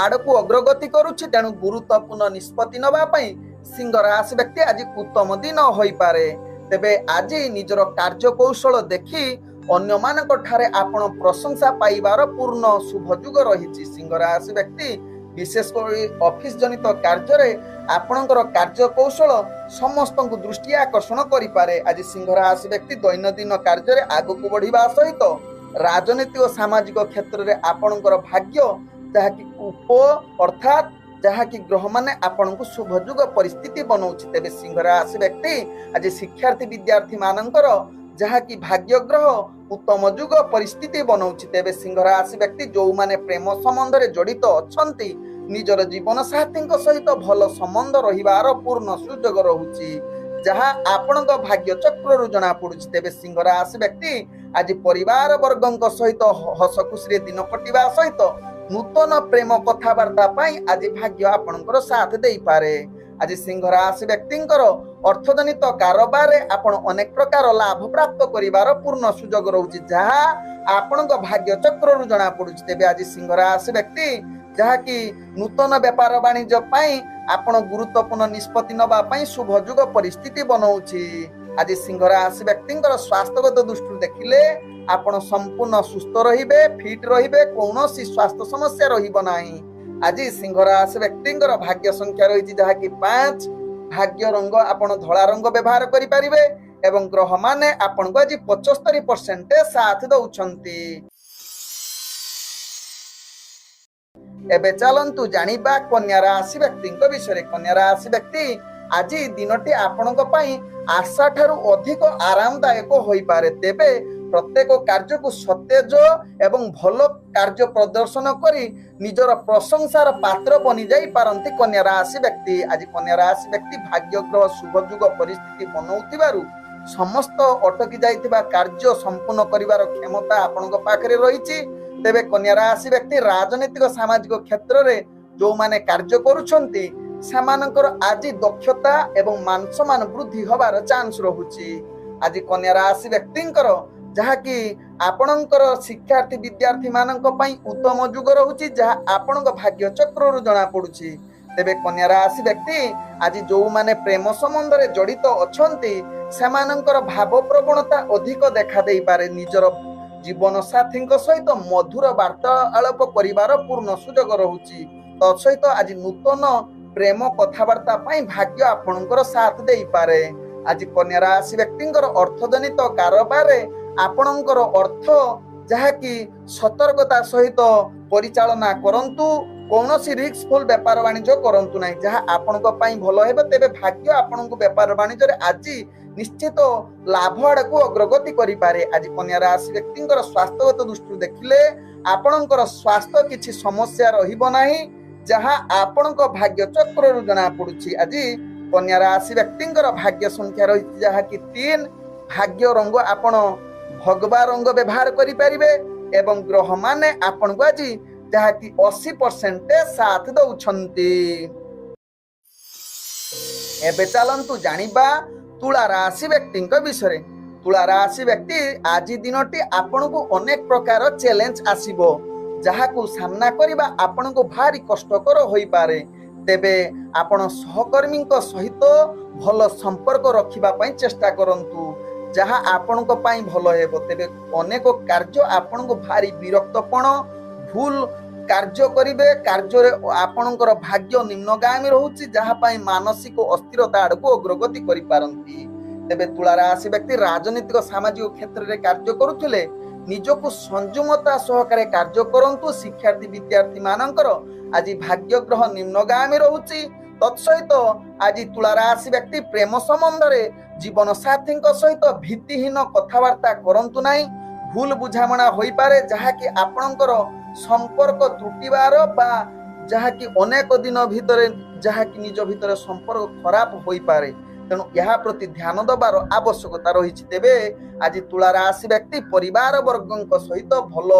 ଆଡ଼କୁ ଅଗ୍ରଗତି କରୁଛି। ତେଣୁ ଗୁରୁତ୍ୱପୂର୍ଣ୍ଣ ନିଷ୍ପତ୍ତି ନେବା ପାଇଁ ସିଂହ ରାଶି ବ୍ୟକ୍ତି ଆଜି ଉତ୍ତମ ଦିନ ହୋଇପାରେ। ତେବେ ଆଜି ନିଜର କାର୍ଯ୍ୟ କୌଶଳ ଦେଖି ଅନ୍ୟମାନଙ୍କ ଠାରେ ଆପଣ ପ୍ରଶଂସା ପାଇବାର ପୂର୍ଣ୍ଣ ଶୁଭ ଯୁଗ ରହିଛି। ସିଂହ ରାଶି ବ୍ୟକ୍ତି ବିଶେଷ କରି ଅଫିସ ଜନିତ କାର୍ଯ୍ୟରେ ଆପଣଙ୍କର କାର୍ଯ୍ୟ କୌଶଳ ସମସ୍ତଙ୍କୁ ଦୃଷ୍ଟି ଆକର୍ଷଣ କରିପାରେ। ଆଜି ସିଂହ ରାଶି ବ୍ୟକ୍ତି ଦୈନନ୍ଦିନ କାର୍ଯ୍ୟରେ ଆଗକୁ ବଢିବା ସହିତ ରାଜନୈତିକ ସାମାଜିକ କ୍ଷେତ୍ରରେ ଆପଣଙ୍କର ଭାଗ୍ୟ ଯାହାକି ଉପ ଅର୍ଥାତ୍ ଯାହାକି ଗ୍ରହମାନେ ଆପଣଙ୍କୁ ଶୁଭ ଯୁଗ ପରିସ୍ଥିତି ବନଉଛି। ତେବେ ସିଂହ ରାଶି ବ୍ୟକ୍ତି ଆଜି ଶିକ୍ଷାର୍ଥୀ ବିଦ୍ୟାର୍ଥୀ ମାନଙ୍କର ଯାହାକି ଭାଗ୍ୟ ଗ୍ରହ ଉତ୍ତମ ଯୁଗ ପରିସ୍ଥିତି ବନଉଛି। ତେବେ ସିଂହ ରାଶି ବ୍ୟକ୍ତି ଯୋଉମାନେ ପ୍ରେମ ସମ୍ବନ୍ଧରେ ଜଡିତ ଅଛନ୍ତି ନିଜର ଜୀବନ ସାଥୀଙ୍କ ସହିତ ଭଲ ସମ୍ବନ୍ଧ ରହିବାର ପୂର୍ଣ୍ଣ ସୁଯୋଗ ରହୁଛି, ଯାହା ଆପଣଙ୍କ ଭାଗ୍ୟ ଚକ୍ରରୁ ଜଣା ପଡୁଛି। ତେବେ ସିଂହ ରାଶି ବ୍ୟକ୍ତି ଆଜି ପରିବାର ବର୍ଗଙ୍କ ସହିତ ହସ ଖୁସିରେ ଦିନ କଟିବା ସହିତ ନୂତନ ପ୍ରେମ କଥାବାର୍ତ୍ତା ପାଇଁ ଆଜି ଭାଗ୍ୟ ଆପଣଙ୍କର ସାଥ ଦେଇପାରେ। ଆଜି ସିଂହ ରାଶି ବ୍ୟକ୍ତିଙ୍କର ଅର୍ଥଜନିତ କାରବାରରେ ଆପଣ ଅନେକ ପ୍ରକାର ଲାଭ ପ୍ରାପ୍ତ କରିବାର ପୂର୍ଣ୍ଣ ସୁଯୋଗ ରହୁଛି, ଯାହା ଆପଣଙ୍କ ଭାଗ୍ୟ ଚକ୍ରରୁ ଜଣା ପଡୁଛି। ତେବେ ଆଜି ସିଂହ ରାଶି ବ୍ୟକ୍ତି ଯାହାକି ନୂତନ ବେପାର ବାଣିଜ୍ୟ ପାଇଁ ଆପଣ ଗୁରୁତ୍ୱପୂର୍ଣ୍ଣ ନିଷ୍ପତ୍ତି ନେବା ପାଇଁ ଶୁଭ ଯୁଗ ପରିସ୍ଥିତି ବନଉଛି। ଆଜି ସିଂହ ରାଶି ବ୍ୟକ୍ତିଙ୍କର ସ୍ୱାସ୍ଥ୍ୟଗତ ଦୃଷ୍ଟିରୁ ଦେଖିଲେ ଆପଣ ସମ୍ପୂର୍ଣ୍ଣ ସୁସ୍ଥ ରହିବେ, ଫିଟ୍ ରହିବେ, କୌଣସି ସ୍ୱାସ୍ଥ୍ୟ ସମସ୍ୟା ରହିବ ନାହିଁ। ଆଜି ସିଂହ ରାଶି ବ୍ୟକ୍ତିଙ୍କର ଭାଗ୍ୟ ସଂଖ୍ୟା ରହିଛି ଯାହାକି 5। ଭାଗ୍ୟ ରଙ୍ଗ ଆପଣ ଧଳା ରଙ୍ଗ ବ୍ୟବହାର କରିପାରିବେ ଏବଂ ଗ୍ରହମାନେ ଆପଣଙ୍କୁ ଆଜି 75% ସାଥ ଦଉଛନ୍ତି। ଏବେ ଚାଲନ୍ତୁ ଜାଣିବା କନ୍ୟା ରାଶି ବ୍ୟକ୍ତିଙ୍କ ବିଷୟରେ। କନ୍ୟା ରାଶି ବ୍ୟକ୍ତି ଆଜି ଦିନଟି ଆପଣଙ୍କ ପାଇଁ ଆଶା ଠାରୁ ଅଧିକ ଆରାମଦାୟକ ହୋଇପାରେ। ତେବେ ପ୍ରତ୍ୟେକ କାର୍ଯ୍ୟକୁ ସତେଜ ଏବଂ ଭଲ କାର୍ଯ୍ୟ ପ୍ରଦର୍ଶନ କରି ନିଜର ପ୍ରଶଂସାର ପାତ୍ର ବନିଯାଇ ପାରନ୍ତି କନ୍ୟା ରାଶି ବ୍ୟକ୍ତି। ଆଜି କନ୍ୟା ରାଶି ବ୍ୟକ୍ତି ଭାଗ୍ୟ ଗ୍ରହ ଶୁଭ ଯୁଗ ପରିସ୍ଥିତି ବନଉଥିବାରୁ ସମସ୍ତ ଅଟକି ଯାଇଥିବା କାର୍ଯ୍ୟ ସମ୍ପୂର୍ଣ୍ଣ କରିବାର କ୍ଷମତା ଆପଣଙ୍କ ପାଖରେ ରହିଛି। ତେବେ କନ୍ୟା ରାଶି ବ୍ୟକ୍ତି ରାଜନୈତିକ ସାମାଜିକ କ୍ଷେତ୍ରରେ ଯୋଉମାନେ କାର୍ଯ୍ୟ କରୁଛନ୍ତି ସେମାନଙ୍କର ଆଜି ଦକ୍ଷତା ଏବଂ ମାନ ସମ୍ମାନ ବୃଦ୍ଧି ହବାର ଚାନ୍ସ ରହୁଛି। ଆଜି କନ୍ୟା ରାଶି ବ୍ୟକ୍ତିଙ୍କର ଯାହାକି ଆପଣଙ୍କର ଶିକ୍ଷାର୍ଥୀ ବିଦ୍ୟାର୍ଥୀ ମାନଙ୍କ ପାଇଁ ଉତ୍ତମ ଯୁଗ ରହୁଛି, ଯାହା ଆପଣଙ୍କ ଭାଗ୍ୟ ଚକ୍ରରୁ ଜଣା ପଡୁଛି। ତେବେ କନ୍ୟା ରାଶି ବ୍ୟକ୍ତି ଆଜି ଯୋଉମାନେ ପ୍ରେମ ସମ୍ବନ୍ଧରେ ଜଡିତ ଅଛନ୍ତି ସେମାନଙ୍କର ଭାବ ପ୍ରବଣତା ଅଧିକ ଦେଖା ଦେଇପାରେ। ନିଜର ଜୀବନ ସାଥୀଙ୍କ ସହିତ ମଧୁର ବାର୍ତ୍ତାଳାପ କରିବାର ପୂର୍ଣ୍ଣ ସୁଯୋଗ ରହୁଛି। ତତ୍ସହିତ ଆଜି ନୂତନ ପ୍ରେମ କଥାବାର୍ତ୍ତା ପାଇଁ ଭାଗ୍ୟ ଆପଣଙ୍କର ସାଥ ଦେଇପାରେ। ଆଜି କନ୍ୟା ରାଶି ବ୍ୟକ୍ତିଙ୍କର ଅର୍ଥଜନିତ କାରବାରରେ ଆପଣଙ୍କର ଅର୍ଥ ଯାହାକି ସତର୍କତା ସହିତ ପରିଚାଳନା କରନ୍ତୁ। କୌଣସି ରିସ୍କଫୁଲ ବେପାର ବାଣିଜ୍ୟ କରନ୍ତୁ ନାହିଁ, ଯାହା ଆପଣଙ୍କ ପାଇଁ ଭଲ ହେବ। ତେବେ ଭାଗ୍ୟ ଆପଣଙ୍କୁ ବେପାର ବାଣିଜ୍ୟରେ ଆଜି ନିଶ୍ଚିତ ଲାଭ ଆଡକୁ ଅଗ୍ରଗତି କରିପାରେ। ଆଜି କନ୍ୟା ରାଶି ବ୍ୟକ୍ତିଙ୍କର ସ୍ୱାସ୍ଥ୍ୟଗତ ଦୃଷ୍ଟିରୁ ଦେଖିଲେ ଆପଣଙ୍କର ସ୍ୱାସ୍ଥ୍ୟ କିଛି ସମସ୍ୟା ରହିବ ନାହିଁ, ଯାହା ଆପଣଙ୍କ ଭାଗ୍ୟ ଚକ୍ରରୁ ଜଣା ପଡୁଛି। ଆଜି କନ୍ୟା ରାଶି ବ୍ୟକ୍ତିଙ୍କର ଭାଗ୍ୟ ସଂଖ୍ୟା ରହିଛି ଯାହାକି 3। ଭାଗ୍ୟ ରଙ୍ଗ ଆପଣ ଭଗବା ରଙ୍ଗ ବ୍ୟବହାର କରିପାରିବେ ଏବଂ ଗ୍ରହ ମାନେ ଆପଣଙ୍କୁ ଆଜି ଯାହାକି 80% ସାଥ ଦଉଛନ୍ତି। ଏବେ ଚାଲନ୍ତୁ ଜାଣିବା ତୁଳା ରାଶି ବ୍ୟକ୍ତିଙ୍କ ବିଷୟରେ। ତୁଳା ରାଶି ବ୍ୟକ୍ତି ଆଜି ଦିନଟି ଆପଣଙ୍କୁ ଅନେକ ପ୍ରକାର ଚ୍ୟାଲେଞ୍ଜ ଆସିବ, ଯାହାକୁ ସାମ୍ନା କରିବା ଆପଣଙ୍କୁ ଭାରି କଷ୍ଟକର ହୋଇପାରେ। ତେବେ ଆପଣ ସହକର୍ମୀଙ୍କ ସହିତ ଭଲ ସମ୍ପର୍କ ରଖିବା ପାଇଁ ଚେଷ୍ଟା କରନ୍ତୁ, ଯାହା ଆପଣଙ୍କ ପାଇଁ ଭଲ ହେବ। ତେବେ ଅନେକ କାର୍ଯ୍ୟ ଆପଣଙ୍କୁ ଭାରି ବିରକ୍ତପଣ, ଭୁଲ କାର୍ଯ୍ୟ କରିବେ, କାର୍ଯ୍ୟରେ ଆପଣଙ୍କର ଭାଗ୍ୟ ନିମ୍ନଗାମୀ ରହୁଛି, ଯାହା ପାଇଁ ମାନସିକ ଅସ୍ଥିରତା ଆଡକୁ ଅଗ୍ରଗତି କରିପାରନ୍ତି। ତେବେ ତୁଳା ରାଶି ବ୍ୟକ୍ତି ରାଜନୈତିକ ସାମାଜିକ କ୍ଷେତ୍ରରେ କାର୍ଯ୍ୟ କରୁଥିଲେ ନିଜକୁ ସଂଯମତା ସହକାରେ କାର୍ଯ୍ୟ କରନ୍ତୁ। ଶିକ୍ଷାର୍ଥୀ ବିଦ୍ୟାର୍ଥୀ ମାନଙ୍କର ଆଜି ଭାଗ୍ୟ ଗ୍ରହ ନିମ୍ନଗାମୀ ରହୁଛି। ତତ୍ସହିତ ଆଜି ତୁଳା ରାଶି ବ୍ୟକ୍ତି ପ୍ରେମ ସମ୍ବନ୍ଧରେ ଜୀବନ ସାଥୀଙ୍କ ସହିତ ଭିତ୍ତିହୀନ କଥାବାର୍ତ୍ତା କରନ୍ତୁ ନାହିଁ। ଭୁଲ ବୁଝାମଣା ହୋଇପାରେ, ଯାହାକି ଆପଣଙ୍କର ସମ୍ପର୍କ ତ୍ରୁଟିବାର ବା ଯାହାକି ଅନେକ ଦିନ ଭିତରେ ଯାହାକି ନିଜ ଭିତରେ ସମ୍ପର୍କ ଖରାପ ହୋଇପାରେ। ତେଣୁ ଏହା ପ୍ରତି ଧ୍ୟାନ ଦେବାର ଆବଶ୍ୟକତା ରହିଛି। ତେବେ ଆଜି ତୁଳା ରାଶି ବ୍ୟକ୍ତି ପରିବାର ବର୍ଗଙ୍କ ସହିତ ଭଲ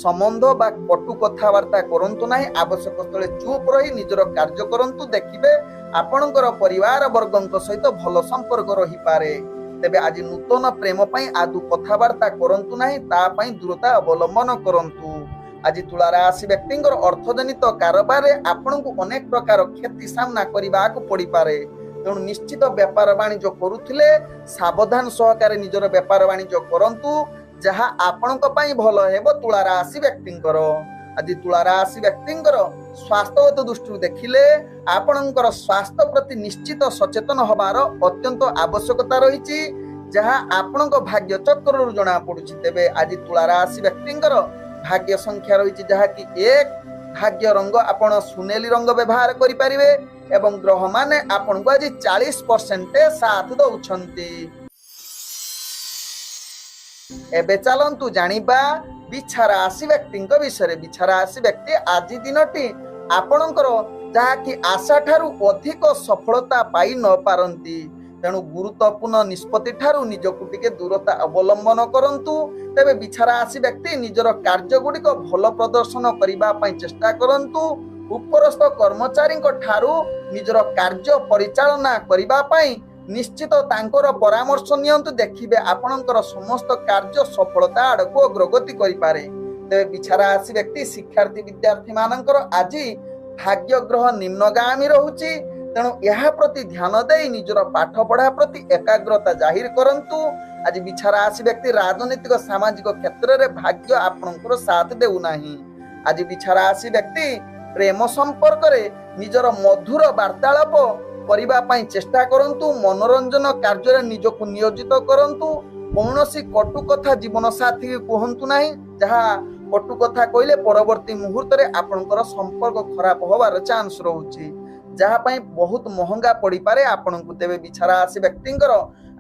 ସମ୍ବନ୍ଧ ବା କଟୁ କଥାବାର୍ତ୍ତା କରନ୍ତୁ ନାହିଁ। ଆବଶ୍ୟକ ସ୍ଥଳେ ଚୁପ୍ ରହି ନିଜର କାର୍ଯ୍ୟ କରନ୍ତୁ, ଦେଖିବେ ଆପଣଙ୍କର ପରିବାର ବର୍ଗଙ୍କ ସହିତ ଭଲ ସମ୍ପର୍କ ରହିପାରେ। ତେବେ ଆଜି ନୂତନ ପ୍ରେମ ପାଇଁ ଆଦୌ କଥାବାର୍ତ୍ତା କରନ୍ତୁ ନାହିଁ, ତା ପାଇଁ ଦୂରତା ଅବଲମ୍ବନ କରନ୍ତୁ। ଆଜି ତୁଳା ରାଶି ବ୍ୟକ୍ତିଙ୍କର ଅର୍ଥଜନିତ କାରବାରରେ ଆପଣଙ୍କୁ ଅନେକ ପ୍ରକାର କ୍ଷତି ସାମ୍ନା କରିବାକୁ ପଡିପାରେ। ତେଣୁ ନିଶ୍ଚିତ ବେପାର ବାଣିଜ୍ୟ କରୁଥିଲେ ସାବଧାନ ସହକାରେ ନିଜର ବେପାର ବାଣିଜ୍ୟ କରନ୍ତୁ, ଯାହା ଆପଣଙ୍କ ପାଇଁ ଭଲ ହେବ। ତୁଳା ରାଶି ବ୍ୟକ୍ତିଙ୍କର ଆଜି ତୁଳା ରାଶି ବ୍ୟକ୍ତିଙ୍କର ସ୍ୱାସ୍ଥ୍ୟଗତ ଦୃଷ୍ଟିରୁ ଦେଖିଲେ ଆପଣଙ୍କର ସ୍ୱାସ୍ଥ୍ୟ ପ୍ରତି ନିଶ୍ଚିତ ସଚେତନ ହେବାର ଅତ୍ୟନ୍ତ ଆବଶ୍ୟକତା ରହିଛି, ଯାହା ଆପଣଙ୍କ ଭାଗ୍ୟ ଚକ୍ରରୁ ଜଣା ପଡୁଛି। ତେବେ ଆଜି ତୁଳା ରାଶି ବ୍ୟକ୍ତିଙ୍କର ଭାଗ୍ୟ ସଂଖ୍ୟା ରହିଛି ଯାହାକି 1। ଭାଗ୍ୟ ରଙ୍ଗ ଆପଣ ସୁନେଲି ରଙ୍ଗ ବ୍ୟବହାର କରିପାରିବେ ଏବଂ ଗ୍ରହ ମାନେ ଆପଣଙ୍କୁ ଆଜି 40% ସାଥ ଦଉଛନ୍ତି। ଏବେ ଚାଲନ୍ତୁ ଜାଣିବା ବିଛା ରାଶି ବ୍ୟକ୍ତିଙ୍କ ବିଷୟରେ। ବିଛା ରାଶି ବ୍ୟକ୍ତି ଆଜି ଦିନଟି ଆପଣଙ୍କର ଯାହାକି ଆଶା ଠାରୁ ଅଧିକ ସଫଳତା ପାଇ ନ ପାରନ୍ତି। ତେଣୁ ଗୁରୁତ୍ୱପୂର୍ଣ୍ଣ ନିଷ୍ପତ୍ତି ଠାରୁ ନିଜକୁ ଟିକେ ଦୂରତା ଅବଲମ୍ବନ କରନ୍ତୁ। ତେବେ ବିଛା ରାଶି ବ୍ୟକ୍ତି ନିଜର କାର୍ଯ୍ୟ ଗୁଡିକ ଭଲ ପ୍ରଦର୍ଶନ କରିବା ପାଇଁ ଚେଷ୍ଟା କରନ୍ତୁ। ଉପରସ୍ଥ କର୍ମଚାରୀଙ୍କ ଠାରୁ ନିଜର କାର୍ଯ୍ୟ ପରିଚାଳନା କରିବା ପାଇଁ ନିଶ୍ଚିତ ତାଙ୍କର ପରାମର୍ଶ ନିଅନ୍ତୁ, ଦେଖିବେ ଆପଣଙ୍କର ସମସ୍ତ କାର୍ଯ୍ୟ ସଫଳତା ଆଡକୁ ଅଗ୍ରଗତି କରିପାରେ। ତେବେ ବିଛା ରାଶି ବ୍ୟକ୍ତି ଶିକ୍ଷାର୍ଥୀ ବିଦ୍ୟାର୍ଥୀ ମାନଙ୍କର ଆଜି ଭାଗ୍ୟ ଗ୍ରହ ନିମ୍ନଗାମୀ ରହୁଛି। ତେଣୁ ଏହା ପ୍ରତି ଧ୍ୟାନ ଦେଇ ନିଜର ପାଠ ପଢା ପ୍ରତି ଏକାଗ୍ରତା ଜାହିର କରନ୍ତୁ। ଆଜି ବିଛା ରାଶି ବ୍ୟକ୍ତି ରାଜନୈତିକ ସାମାଜିକ କ୍ଷେତ୍ରରେ ଭାଗ୍ୟ ଆପଣଙ୍କର ସାଥ ଦେଉନାହିଁ। ଆଜି ବିଛା ରାଶି ବ୍ୟକ୍ତି ପ୍ରେମ ସମ୍ପର୍କରେ ନିଜର ମଧୁର ବାର୍ତ୍ତାଳାପ କରିବା ପାଇଁ ଚେଷ୍ଟା କରନ୍ତୁ। ମନୋରଞ୍ଜନ କାର୍ଯ୍ୟରେ ନିଜକୁ ନିୟୋଜିତ କରନ୍ତୁ। କୌଣସି କଟୁ କଥା ଜୀବନ ସାଥୀ କୁହନ୍ତୁ ନାହିଁ, ଯାହା କଟୁ କଥା କହିଲେ ପରବର୍ତ୍ତୀ ମୁହୂର୍ତ୍ତରେ ଆପଣଙ୍କର ସମ୍ପର୍କ ଖରାପ ହବାର ଚାନ୍ସ ରହୁଛି, ଯାହା ପାଇଁ ବହୁତ ମହଙ୍ଗା ପଡିପାରେ ଆପଣଙ୍କୁ। ତେବେ ବିଛା ରାଶି ବ୍ୟକ୍ତିଙ୍କର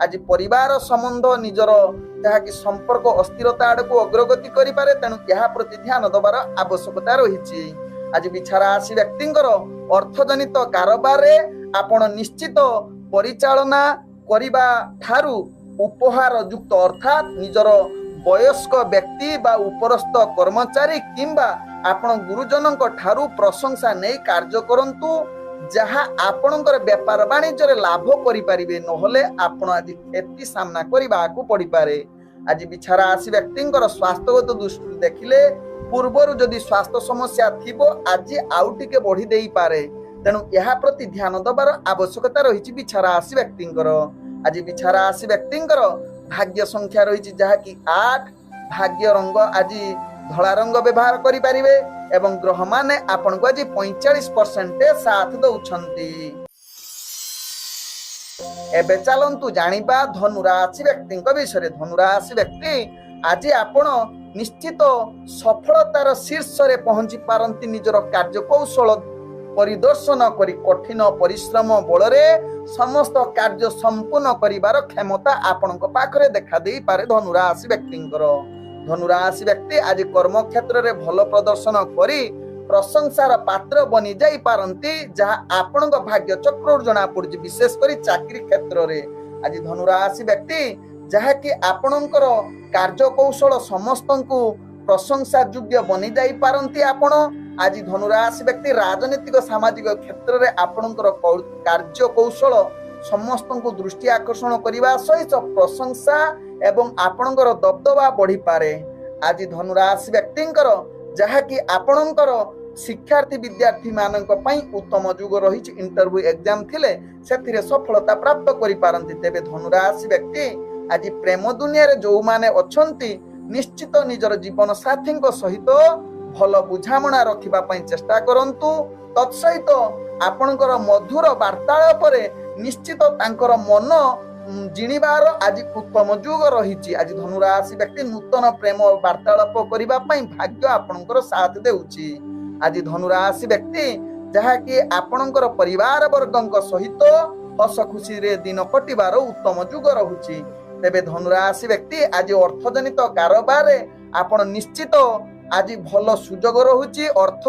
ଆଜି ପରିବାର ସମ୍ବନ୍ଧ ନିଜର ଯାହାକି ସମ୍ପର୍କ ଅସ୍ଥିରତା ଆଡକୁ ଅଗ୍ରଗତି କରିପାରେ। ତେଣୁ ଏହା ପ୍ରତି ଧ୍ୟାନ ଦେବାର ଆବଶ୍ୟକତା ରହିଛି। ଆଜି ବିଛା ରାଶି ବ୍ୟକ୍ତିଙ୍କର ଅର୍ଥଜନିତ କାରବାରରେ ଆପଣ ନିଶ୍ଚିତ ପରିଚାଳନା କରିବା ଠାରୁ ଉପହାର ଯୁକ୍ତ ଅର୍ଥାତ୍ ନିଜର ବୟସ୍କ ବ୍ୟକ୍ତି ବା ଉପରସ୍ଥ କର୍ମଚାରୀ କିମ୍ବା ଆପଣ ଗୁରୁଜନଙ୍କ ଠାରୁ ପ୍ରଶଂସା ନେଇ କାର୍ଯ୍ୟ କରନ୍ତୁ, ଯାହା ଆପଣଙ୍କର ବେପାର ବାଣିଜ୍ୟରେ ଲାଭ କରିପାରିବେ। ନହେଲେ ଆପଣ ଆଜି କ୍ଷତି ସାମ୍ନା କରିବାକୁ ପଡିପାରେ। ଆଜି ବିଛା ରାଶି ବ୍ୟକ୍ତିଙ୍କର ସ୍ୱାସ୍ଥ୍ୟଗତ ଦୃଷ୍ଟିରୁ ଦେଖିଲେ ପୂର୍ବରୁ ଯଦି ସ୍ୱାସ୍ଥ୍ୟ ସମସ୍ୟା ଥିବ ଆଜି ଆଉ ଟିକେ ବଢି ଦେଇପାରେ। ତେଣୁ ଏହା ପ୍ରତି ଧ୍ୟାନ ଦେବାର ଆବଶ୍ୟକତା ରହିଛି ବିଛା ରାଶି ବ୍ୟକ୍ତିଙ୍କର। ଆଜି ବିଛା ରାଶି ବ୍ୟକ୍ତିଙ୍କର ଭାଗ୍ୟ ସଂଖ୍ୟା ରହିଛି ଯାହାକି 8। ଭାଗ୍ୟ ରଙ୍ଗ ଆଜି ଧଳା ରଙ୍ଗ ବ୍ୟବହାର କରିପାରିବେ ଏବଂ ଗ୍ରହ ମାନେ ଆପଣଙ୍କୁ ଆଜି 45% ସାଥ ଦଉଛନ୍ତି। ଏବେ ଚାଲନ୍ତୁ ଜାଣିବା ଧନୁ ରାଶି ବ୍ୟକ୍ତିଙ୍କ ବିଷୟରେ। ଧନୁ ରାଶି ବ୍ୟକ୍ତି आज आपण निश्चित सफलतार शीर्ष रे पहुंची पारंती निजर कार्यकौशल परिदर्शन करी कठिन परिश्रम बलरे समस्त कार्य संपूर्ण करिवार क्षमता आपणक पाखरे देखा देई पारे धनुराशि व्यक्तिंकर। धनुराशि व्यक्ति आज कर्म क्षेत्र रे भल प्रदर्शन करी प्रशंसार पात्र बनी जाई पारंती जहा आपणक भाग्य चक्र जना पड़ुछि विशेष करी चाकरी क्षेत्र रे। आज धनुराशि व्यक्ति जहा कि आपणकर कार्य कौशल समस्तंकु प्रशंसा योग्य बनी जाई पारंती। आपण आज धनुराशि व्यक्ति राजनीतिक सामाजिक क्षेत्र रे आपणकर कार्य कौशल समस्तंकु दृष्टि आकर्षण करिवा सहित प्रशंसा एवं आपणकर दबदबा बढ़ी पारे। आज धनुराशि व्यक्तिंकर जहा कि आपणकर शिक्षार्थी विद्यार्थी मानक पई उत्तम युग रहिछि इंटरव्यू एग्जाम थिले सेथिरे सफलता प्राप्त करि पारंती। तेबे धनुराशि व्यक्ति आज प्रेम दुनिया रे जो माने अछंती निश्चित निजर जीवन साथी सहित भल बुझामणा रखिबा पई चेष्टा करंतु। तत्सहित आपणकर मधुर वार्तालाप रे निश्चित तांकर मन जिणिबार आज उत्तम युग रहिछि। आज धनुराशि व्यक्ति नूतन प्रेम वार्तालाप करिबा पई भाग्य आपणकर साथ देउछि। आज धनुराशि व्यक्ति जहा कि आपणकर परिवार वर्गक सहित हस खुशी रे दिन कटिबार उत्तम युग रहुछि। तेबे धनुराशि व्यक्ति आज अर्थजनित कारोबार रे आपण निश्चित आज भल सुजोग रहुछि। अर्थ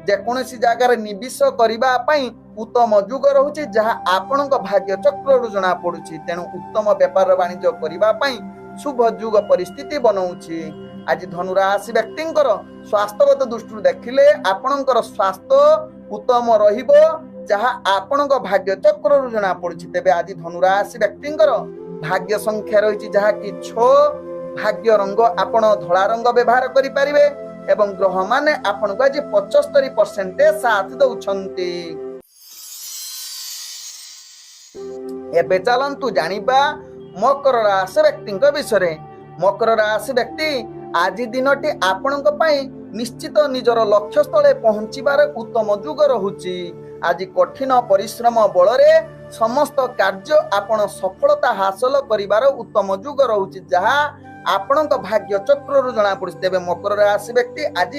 जेकोसी जगार निवेश करिबा पई उत्तम युग रहुछि जहा आपणक भाग्य चक्र जना पड़ुछि। तेणु उत्तम व्यापार वाणिज्य करिबा पई शुभ युग परिस्थिति बनौछि। आज धनुराशि व्यक्तिंकर स्वास्थ्यगत दृष्टि देखिले आपणकर स्वास्थ्य उत्तम रहिबो जहा आपणक भाग्य चक्र जना पड़ुछि। तेबे आज धनुराशि व्यक्तिंकर भाग्य संख्या रहिछि जहा कि 6। भाग्य रंग आपण धला रंग व्यवहार करि परिबे एवं ग्रह माने आपनको आज 75% साथ दउछंती। एबे चलंतु जानिबा मकर राशि व्यक्तिंक विषय। मकर राशि व्यक्ति आज दिनटी आपणक पई निश्चित निजर लक्ष्य स्थले पहुंचीबार उत्तम युग रहुछि। आज कठिन परिश्रम बलरे समस्त कार्य आपण सफलता हासिल करिबार उत्तम युग रहुछि जहा आपणक भाग्य चक्र जना पड़ुछि। तेबे मकर राशि व्यक्ति आज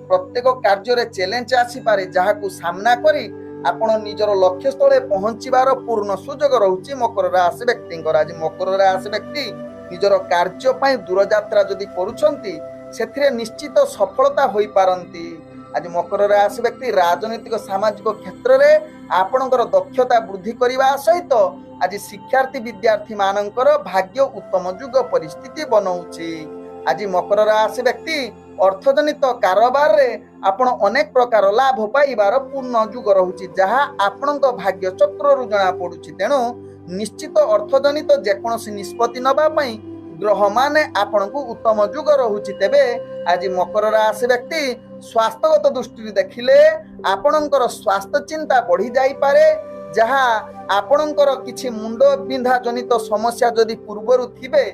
प्रत्येक कार्य रे चैलेंज आसी पारे जहाकू सामना करी आपण निजर लक्ष्य स्थले पहुंचीबार पूर्ण सुजोग रहुछि मकर राशि व्यक्तिंकर। आज मकर राशि व्यक्ति निजर कार्य पई दूर यात्रा जदि करूछंती सेथिरे निश्चित सफलता होई पारंती। आज मकर राशि व्यक्ति राजनीतिक सामाजिक क्षेत्र रे आपणकर दक्षता वृद्धि करिबा सहित आज शिक्षार्थी विद्यार्थी मानकर भाग्य उत्तम युग परिस्थिति बनौछि। आज मकर राशि व्यक्ति अर्थजनित कारोबार रे आपण अनेक प्रकार लाभ पाइबार पूर्ण युग रहुछि जहा आपणक भाग्य चक्र जना पड़ुछि। तेणु निश्चित अर्थजनित जेकोसी निष्पत्ति नबा पई ग्रह माने आपणकू उत्तम युग रहुछि। तेबे आज मकर राशि व्यक्ति स्वास्थ्यगत दृष्टि देखिले आपणकर स्वास्थ्य चिंता बढ़ी जाई पारे जहा आपणकर किछि मुंड बिंधा जनित समस्या जदि पूर्वरु थिबे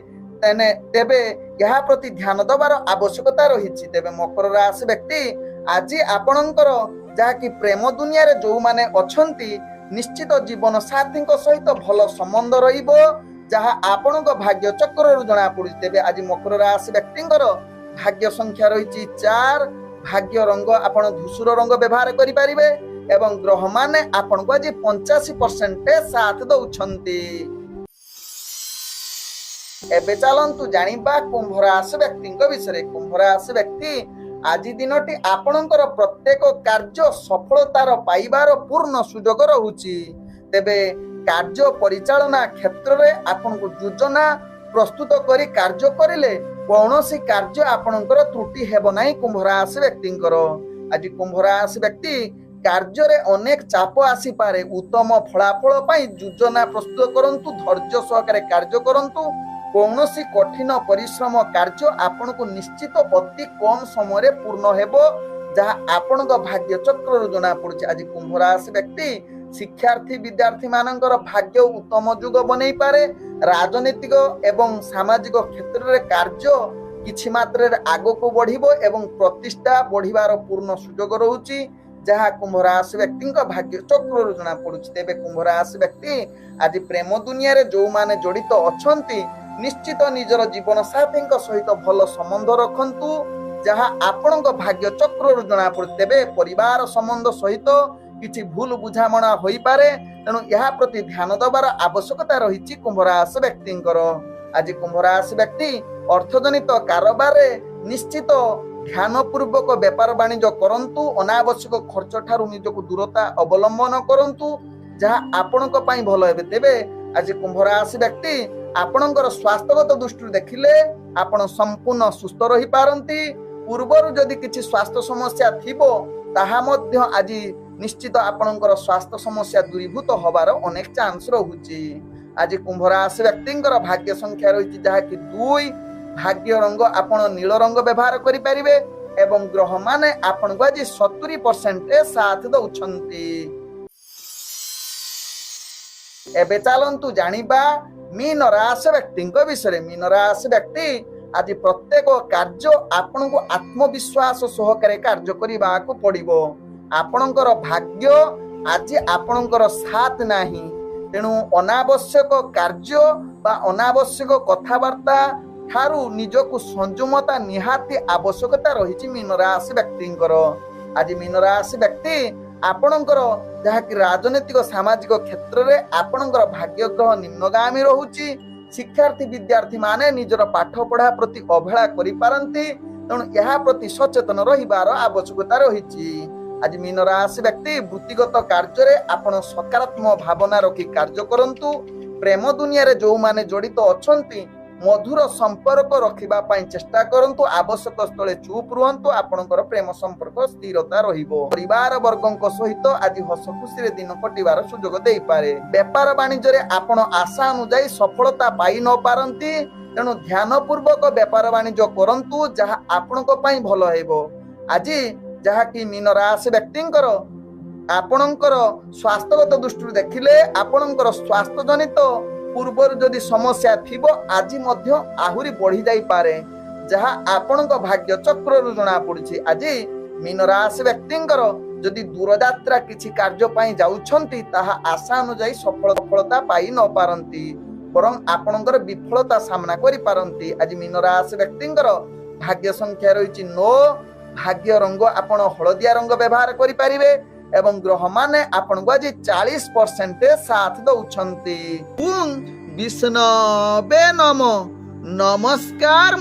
तेबे यहा प्रति ध्यान दबार आवश्यकता रहिछि। तेबे मकर राशि व्यक्ति आज आपणकर जहा कि प्रेम दुनिया रे जो माने अछंती निश्चित जीवन साथी सहित भल संबंध रहिबो जहा आपणक भाग्य चक्र जना पड़ुछि। तेबे आज मकर राशि व्यक्तिंकर भाग्य संख्या रहिछि 4। भाग्य रंग आपण धूसर रंग व्यवहार करि परिबे एवं ग्रह माने आपनको आज 85% साथ दउछंती। एबे चलंतु जानिबा कुंभ राशि व्यक्तिंक विषय। कुंभ राशि व्यक्ति आज दिनटी आपणकर प्रत्येक कार्य सफलतार पाइबार पूर्ण सुजोग रहुछि। तेबे कार्य परिचालना क्षेत्र रे आपनको योजना प्रस्तुत करी कार्य करिले कौनसी कार्य आपणकर त्रुटि हेबो नाही कुंभ राशि व्यक्तिंकर। आज कुंभ राशि व्यक्ति कार्य रे अनेक चाप आसी पारे। उत्तम फलाफल पाई योजना प्रस्तुत करंतु धैर्य सहकारे कार्य करंतु। कौनसी कठिन परिश्रम कार्य आपनको निश्चित अति कम समय पूर्ण हेबो जहा आपणक भाग्य चक्र जना पड़ुछि। आज कुंभ राशि व्यक्ति शिक्षार्थी विद्यार्थी मानकर भाग्य उत्तम युग बनै पारे। राजनीतिक एवं सामाजिक क्षेत्र रे कार्य किछि मात्रा रे आगो को बढ़िबो एवं प्रतिष्ठा बढ़िबार पूर्ण सुजोग रहुछि जहा कुंभ राशि व्यक्ति भाग्य चक्र जना पड़ुछि। तेबे कुंभ राशि व्यक्ति आज प्रेम दुनिया रे जो माने जड़ित अछंती ନିଶ୍ଚିତ ନିଜର ଜୀବନ ସାଥୀଙ୍କ ସହିତ ଭଲ ସମ୍ବନ୍ଧ ରଖନ୍ତୁ, ଯାହା ଆପଣଙ୍କ ଭାଗ୍ୟ ଚକ୍ରରୁ ଜଣାପଡ଼େ। ତେବେ ପରିବାର ସମ୍ବନ୍ଧ ସହିତ କିଛି ଭୁଲ ବୁଝାମଣା ହୋଇପାରେ, ତେଣୁ ଏହା ପ୍ରତି ଧ୍ୟାନ ଦେବାର ଆବଶ୍ୟକତା ରହିଛି କୁମ୍ଭ ରାଶି ବ୍ୟକ୍ତିଙ୍କର। ଆଜି କୁମ୍ଭ ରାଶି ବ୍ୟକ୍ତି ଅର୍ଥଜନିତ କାରବାରରେ ନିଶ୍ଚିତ ଧ୍ୟାନପୂର୍ବକ ବେପାର ବାଣିଜ୍ୟ କରନ୍ତୁ। ଅନାବଶ୍ୟକ ଖର୍ଚ୍ଚ ଠାରୁ ନିଜକୁ ଦୂରତା ଅବଲମ୍ବନ କରନ୍ତୁ, ଯାହା ଆପଣଙ୍କ ପାଇଁ ଭଲ ହେବେ। ତେବେ ଆଜି କୁମ୍ଭ ରାଶି ବ୍ୟକ୍ତି ଆପଣଙ୍କର ସ୍ୱାସ୍ଥ୍ୟଗତ ଦୃଷ୍ଟିରୁ ଦେଖିଲେ ଆପଣ ସମ୍ପୂର୍ଣ୍ଣ ସୁସ୍ଥ ରହିପାରନ୍ତି। ପୂର୍ବରୁ ଯଦି କିଛି ସ୍ୱାସ୍ଥ୍ୟ ସମସ୍ୟା ଥିବ ତାହା ମଧ୍ୟ ଆଜି ନିଶ୍ଚିତ ଆପଣଙ୍କର ସ୍ୱାସ୍ଥ୍ୟ ସମସ୍ୟା ଦୂରୀଭୂତ ହେବାର ଅନେକ ଚାନ୍ସ ରହୁଛି। ଆଜି କୁମ୍ଭ ରାଶି ବ୍ୟକ୍ତିଙ୍କର ଭାଗ୍ୟ ସଂଖ୍ୟା ରହିଛି ଯାହାକି 2। ଭାଗ୍ୟ ରଙ୍ଗ ଆପଣ ନୀଳ ରଙ୍ଗ ବ୍ୟବହାର କରିପାରିବେ ଏବଂ ଗ୍ରହମାନେ ଆପଣଙ୍କୁ ଆଜି 70% ସାଥ ଦେଉଛନ୍ତି। ଏବେ ଚାଲନ୍ତୁ ଜାଣିବା ମୀନ ରାଶି ବ୍ୟକ୍ତିଙ୍କ ବିଷୟରେ। ମୀନ ରାଶି ବ୍ୟକ୍ତି ଆଜି ପ୍ରତ୍ୟେକ କାର୍ଯ୍ୟ ଆପଣଙ୍କୁ ଆତ୍ମବିଶ୍ୱାସ ସହକାରେ କାର୍ଯ୍ୟ କରିବାକୁ ପଡ଼ିବ। ଆପଣଙ୍କର ଭାଗ୍ୟ ଆଜି ଆପଣଙ୍କର ସାଥ ନାହିଁ, ତେଣୁ ଅନାବଶ୍ୟକ କାର୍ଯ୍ୟ ବା ଅନାବଶ୍ୟକ କଥାବାର୍ତ୍ତା ଠାରୁ ନିଜକୁ ସଂଯମତା ନିହାତି ଆବଶ୍ୟକତା ରହିଛି ମୀନ ରାଶି ବ୍ୟକ୍ତିଙ୍କର। ଆଜି ମୀନ ରାଶି ବ୍ୟକ୍ତି ଆପଣଙ୍କର ଯାହାକି ରାଜନୈତିକ ସାମାଜିକ କ୍ଷେତ୍ରରେ ଆପଣଙ୍କର ଭାଗ୍ୟ ଗ୍ରହ ନିମ୍ନଗାମୀ ରହୁଛି। ଶିକ୍ଷାର୍ଥୀ ବିଦ୍ୟାର୍ଥୀ ମାନେ ନିଜର ପାଠ ପଢା ପ୍ରତି ଅବହେଳା କରିପାରନ୍ତି, ତେଣୁ ଏହା ପ୍ରତି ସଚେତନ ରହିବାର ଆବଶ୍ୟକତା ରହିଛି। ଆଜି ମୀନ ରାଶି ବ୍ୟକ୍ତି ବୃତ୍ତିଗତ କାର୍ଯ୍ୟରେ ଆପଣ ସକାରାତ୍ମକ ଭାବନା ରଖି କାର୍ଯ୍ୟ କରନ୍ତୁ। ପ୍ରେମ ଦୁନିଆରେ ଯେଉଁମାନେ ଜଡ଼ିତ ଅଛନ୍ତି ମଧୁର ସମ୍ପର୍କ ରଖିବା ପାଇଁ ଚେଷ୍ଟା କରନ୍ତୁ। ଆବଶ୍ୟକ ସ୍ଥଳେ ଚୁପ୍ ରୁହନ୍ତୁ, ଆପଣଙ୍କର ପ୍ରେମ ସମ୍ପର୍କ ସ୍ଥିରତା ରହିବ। ପରିବାର ବର୍ଗଙ୍କ ସହିତ ଆଜି ହସ ଖୁସିରେ ଦିନ କଟିବାର ସୁଯୋଗ ଦେଇପାରେ। ବେପାର ବାଣିଜ୍ୟରେ ଆପଣ ଆଶା ଅନୁଯାୟୀ ସଫଳତା ପାଇ ନ ପାରନ୍ତି, ତେଣୁ ଧ୍ୟାନ ପୂର୍ବକ ବେପାର ବାଣିଜ୍ୟ କରନ୍ତୁ, ଯାହା ଆପଣଙ୍କ ପାଇଁ ଭଲ ହେବ। ଆଜି ଯାହାକି ମୀନ ରାଶି ବ୍ୟକ୍ତିଙ୍କର ଆପଣଙ୍କର ସ୍ୱାସ୍ଥ୍ୟଗତ ଦୃଷ୍ଟିରୁ ଦେଖିଲେ ଆପଣଙ୍କର ସ୍ୱାସ୍ଥ୍ୟ ଜନିତ ପୂର୍ବରୁ ଯଦି ସମସ୍ୟା ଥିବ ଆଜି ମଧ୍ୟ ଆହୁରି ବଢି ଯାଇପାରେ, ଯାହା ଆପଣଙ୍କ ଭାଗ୍ୟ ଚକ୍ରରୁ ଜଣା ପଡୁଛି। ଆଜି ମୀନ ରାଶି ବ୍ୟକ୍ତିଙ୍କର ଯଦି ଦୂରଯାତ୍ରା କିଛି କାର୍ଯ୍ୟ ପାଇଁ ଯାଉଛନ୍ତି ତାହା ଆଶା ଅନୁଯାୟୀ ସଫଳତା ପାଇ ନ ପାରନ୍ତି, ବରଂ ଆପଣଙ୍କର ବିଫଳତା ସାମ୍ନା କରିପାରନ୍ତି। ଆଜି ମୀନ ରାଶି ବ୍ୟକ୍ତିଙ୍କର ଭାଗ୍ୟ ସଂଖ୍ୟା ରହିଛି 9। ଭାଗ୍ୟ ରଙ୍ଗ ଆପଣ ହଳଦିଆ ରଙ୍ଗ ବ୍ୟବହାର କରିପାରିବେ ଏବଂ ଗ୍ରହମାନେ ଆପଣଙ୍କୁ ଆଜି 40% ସାଥ ଦେଉଛନ୍ତି। ବିଷ୍ଣବେ ନମଃ। ନମସ୍କାର।